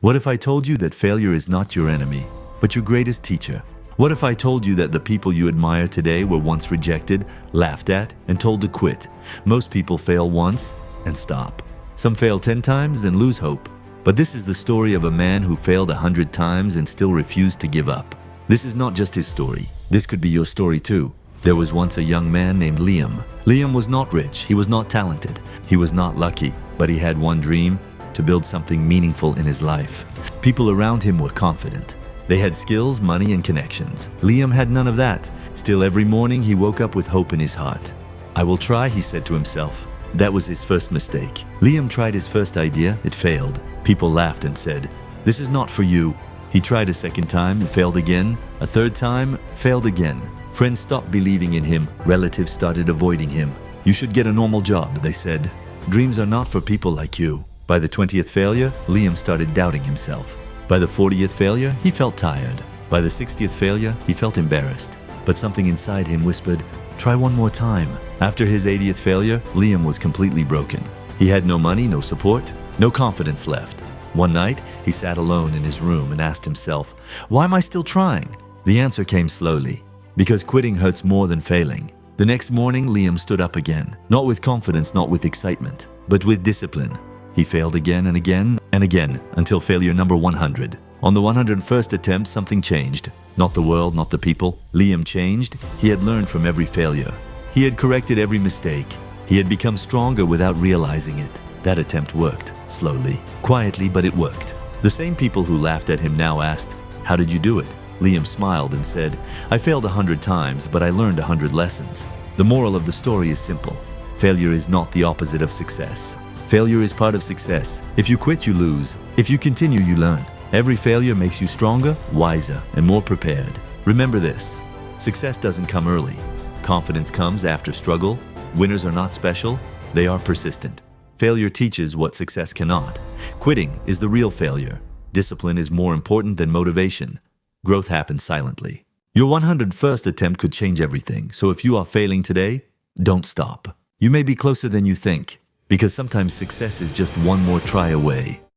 What if I told you that failure is not your enemy, but your greatest teacher? What if I told you that the people you admire today were once rejected, laughed at, and told to quit? Most people fail once and stop. Some fail 10 times and lose hope. But this is the story of a man who failed 100 times and still refused to give up. This is not just his story. This could be your story too. There was once a young man named Liam. Liam was not rich, he was not talented, he was not lucky, but he had one dream: to build something meaningful in his life. People around him were confident. They had skills, money, and connections. Liam had none of that. Still, every morning he woke up with hope in his heart. "I will try," he said to himself. That was his first mistake. Liam tried his first idea, it failed. People laughed and said, "This is not for you." He tried a second time, failed again. A third time, failed again. Friends stopped believing in him. Relatives started avoiding him. "You should get a normal job," they said. "Dreams are not for people like you." By the 20th failure, Liam started doubting himself. By the 40th failure, he felt tired. By the 60th failure, he felt embarrassed. But something inside him whispered, "Try one more time." After his 80th failure, Liam was completely broken. He had no money, no support, no confidence left. One night, he sat alone in his room and asked himself, "Why am I still trying?" The answer came slowly. Because quitting hurts more than failing. The next morning, Liam stood up again. Not with confidence, not with excitement, but with discipline. He failed again and again and again until failure number 100. On the 101st attempt, something changed. Not the world, not the people. Liam changed. He had learned from every failure. He had corrected every mistake. He had become stronger without realizing it. That attempt worked, slowly, quietly, but it worked. The same people who laughed at him now asked, "How did you do it?" Liam smiled and said, "I failed 100 times, but I learned 100 lessons." The moral of the story is simple. Failure is not the opposite of success. Failure is part of success. If you quit, you lose. If you continue, you learn. Every failure makes you stronger, wiser, and more prepared. Remember this: success doesn't come early. Confidence comes after struggle. Winners are not special, they are persistent. Failure teaches what success cannot. Quitting is the real failure. Discipline is more important than motivation. Growth happens silently. Your 101st attempt could change everything, so if you are failing today, don't stop. You may be closer than you think, because sometimes success is just one more try away.